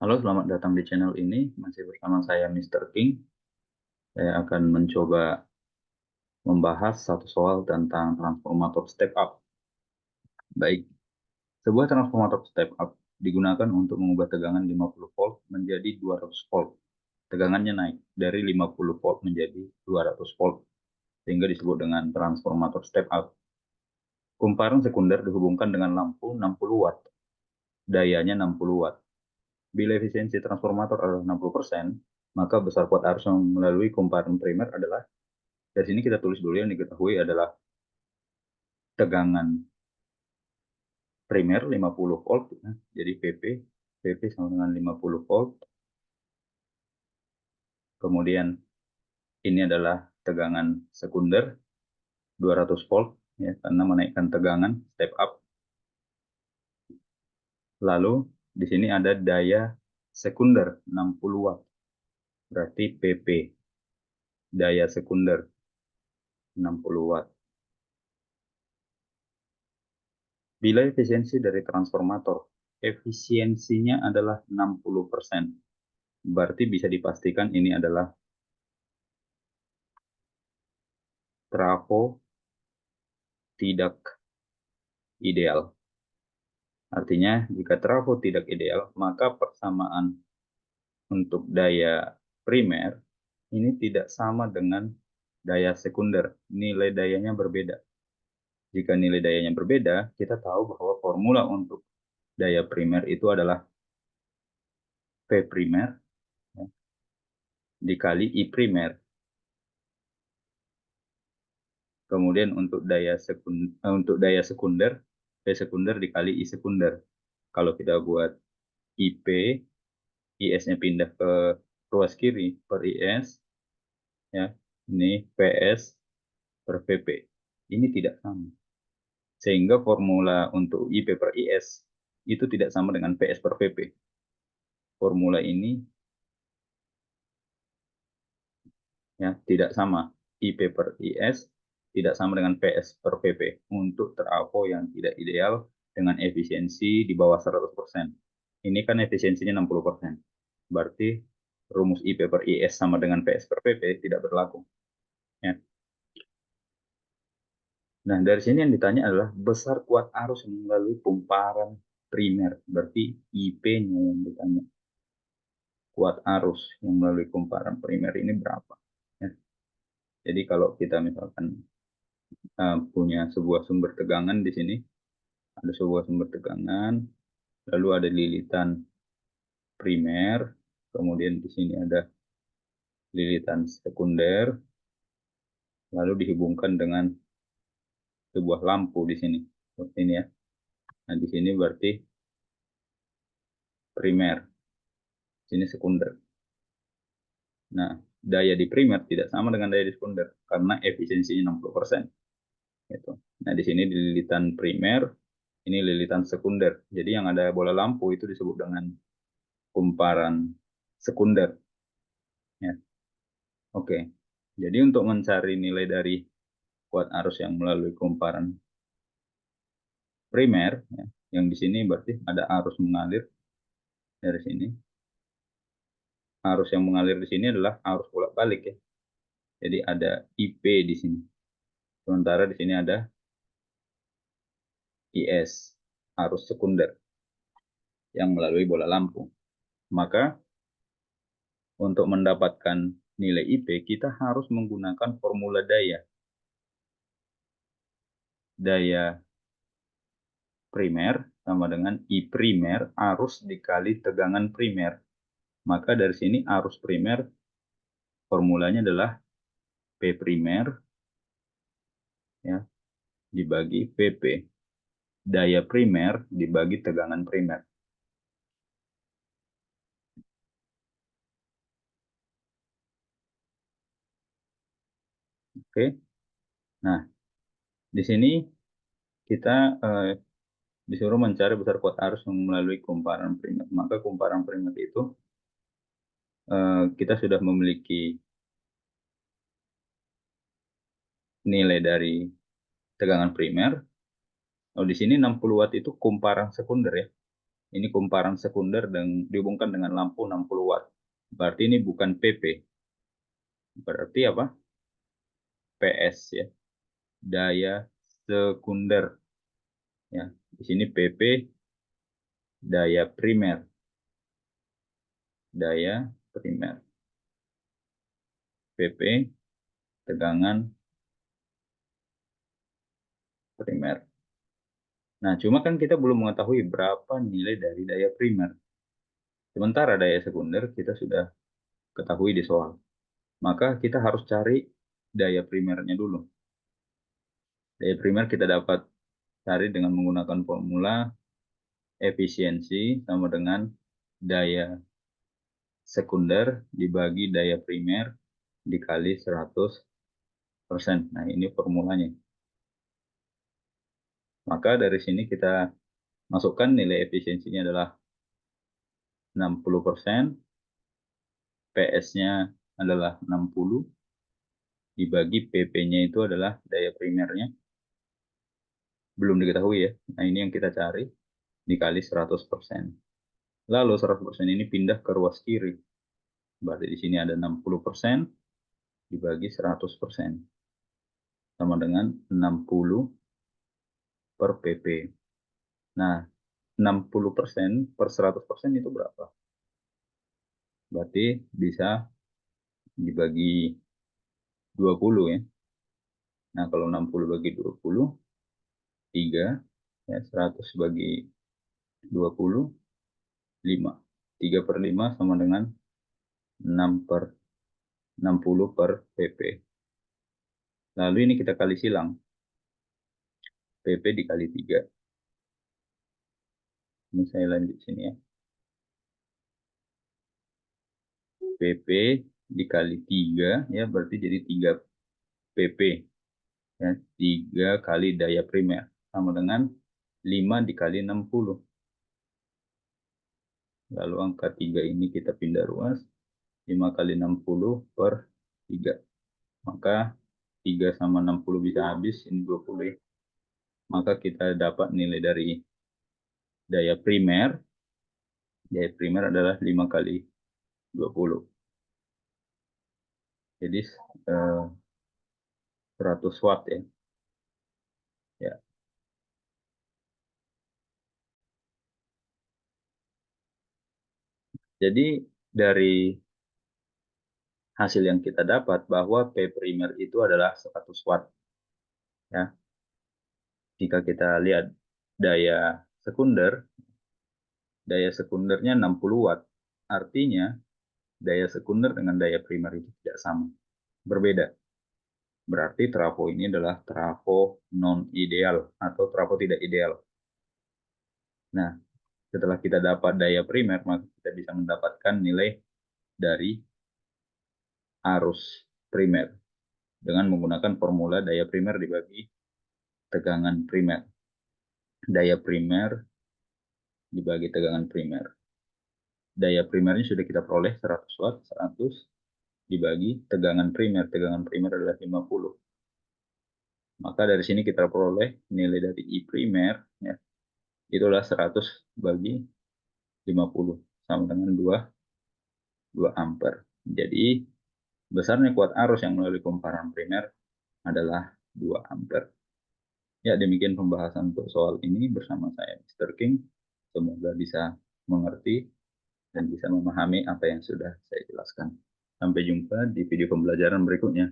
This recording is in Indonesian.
Halo, selamat datang di channel ini. Masih bersama saya Mr. King. Saya akan mencoba membahas satu soal tentang transformator step up. Baik, sebuah transformator step up digunakan untuk mengubah tegangan 50 volt menjadi 200 volt. Tegangannya naik dari 50 volt menjadi 200 volt, sehingga disebut dengan transformator step up. Kumparan sekunder dihubungkan dengan lampu 60 watt. Dayanya 60 watt. Bila efisiensi transformator adalah 60%, maka besar kuat arus yang melalui kumparan primer adalah. Dari sini kita tulis dulu yang diketahui adalah tegangan primer 50 volt, ya. Jadi PP sama dengan 50 volt. Kemudian ini adalah tegangan sekunder 200 volt, ya, karena menaikkan tegangan step up. Lalu di sini ada daya sekunder 60 watt, berarti PP, daya sekunder 60 watt. Bila efisiensi dari transformator, efisiensinya adalah 60%. Berarti bisa dipastikan ini adalah trafo tidak ideal. Artinya, jika trafo tidak ideal, maka persamaan untuk daya primer ini tidak sama dengan daya sekunder. Nilai dayanya berbeda. Jika nilai dayanya berbeda, kita tahu bahwa formula untuk daya primer itu adalah P primer, ya, dikali I primer. Kemudian untuk daya sekunder, P sekunder dikali I sekunder. Kalau kita buat IP, IS-nya pindah ke ruas kiri per IS, ya, ini PS per PP. Ini tidak sama. Sehingga formula untuk IP per IS itu tidak sama dengan PS per PP. Formula ini, ya, tidak sama. IP per IS tidak sama dengan PS per PP untuk trafo yang tidak ideal dengan efisiensi di bawah 100%. Ini kan efisiensinya 60%. Berarti rumus IP per IS sama dengan PS per PP tidak berlaku. Ya. Nah, dari sini yang ditanya adalah besar kuat arus yang melalui kumparan primer. Berarti IP-nya yang ditanya. Kuat arus yang melalui kumparan primer ini berapa? Ya. Jadi kalau kita misalkan punya sebuah sumber tegangan di sini, ada sebuah sumber tegangan, lalu ada lilitan primer, kemudian di sini ada lilitan sekunder, lalu dihubungkan dengan sebuah lampu di sini. Seperti ini, ya. Nah, di sini berarti primer, di sini sekunder. Nah, daya di primer tidak sama dengan daya di sekunder karena efisiensinya 60%. Gitu. Nah, di sini di lilitan primer, ini lilitan sekunder. Jadi yang ada bola lampu itu disebut dengan kumparan sekunder. Ya. Oke. Jadi untuk mencari nilai dari kuat arus yang melalui kumparan primer, ya, yang di sini berarti ada arus mengalir dari sini. Arus yang mengalir di sini adalah arus bolak-balik, ya. Jadi ada IP di sini. Sementara di sini ada IS, arus sekunder yang melalui bola lampu. Maka untuk mendapatkan nilai IP, kita harus menggunakan formula daya. Daya primer sama dengan I primer arus dikali tegangan primer. Maka dari sini arus primer formulanya adalah P primer, ya, dibagi PP. Daya primer dibagi tegangan primer. Oke. Nah, di sini kita disuruh mencari besar kuat arus yang melalui kumparan primer. Maka kumparan primer itu kita sudah memiliki nilai dari tegangan primer. Oh, di sini 60 watt itu kumparan sekunder, ya. Ini kumparan sekunder dan dihubungkan dengan lampu 60 watt. Berarti ini bukan PP. Berarti apa? PS ya. Daya sekunder. Ya, di sini PP daya primer. Daya primer. PP tegangan primer. Nah, cuma kan kita belum mengetahui berapa nilai dari daya primer. Sementara daya sekunder kita sudah ketahui di soal. Maka kita harus cari daya primernya dulu. Daya primer kita dapat cari dengan menggunakan formula efisiensi sama dengan daya sekunder dibagi daya primer dikali 100%. Nah, ini formulanya. Maka dari sini kita masukkan nilai efisiensinya adalah 60%, PS-nya adalah 60, dibagi PP-nya itu adalah daya primernya. Belum diketahui ya. Nah, ini yang kita cari dikali 100%. Lalu 100% ini pindah ke ruas kiri. Berarti di sini ada 60% dibagi 100%. Sama dengan 60 per PP. Nah, 60% per 100% itu berapa? Berarti bisa dibagi 20 ya. Nah, kalau 60 bagi 20, 3. Ya, 100 bagi 20, 5. 3 per 5 sama dengan 6 per 60 per PP. Lalu ini kita kali silang. PP dikali 3. Ini saya lanjut sini ya. PP dikali 3 ya berarti jadi 3 PP. Ya, 3 kali daya primer sama dengan 5 dikali 60. Lalu angka 3 ini kita pindah ruas. 5 kali 60 per 3. Maka 3 sama 60 bisa habis, ini 20 ya. Maka kita dapat nilai dari daya primer. Daya primer adalah 5 kali 20. Jadi 100 watt ya. Ya. Jadi dari hasil yang kita dapat bahwa P primer itu adalah 100 watt. Ya. Jika kita lihat daya sekundernya 60 watt. Artinya daya sekunder dengan daya primer itu tidak sama. Berbeda. Berarti trafo ini adalah trafo non ideal atau trafo tidak ideal. Nah, setelah kita dapat daya primer, maka kita bisa mendapatkan nilai dari arus primer dengan menggunakan formula daya primer dibagi tegangan primer. Daya primer dibagi tegangan primer. Daya primernya sudah kita peroleh 100 watt, 100 dibagi tegangan primer. Tegangan primer adalah 50. Maka dari sini kita peroleh nilai dari I primer, ya, itu adalah 100 bagi 50, sama dengan 2 ampere. Jadi, besarnya kuat arus yang melalui kumparan primer adalah 2 ampere. Ya, demikian pembahasan untuk soal ini bersama saya, Mr. King. Semoga bisa mengerti dan bisa memahami apa yang sudah saya jelaskan. Sampai jumpa di video pembelajaran berikutnya.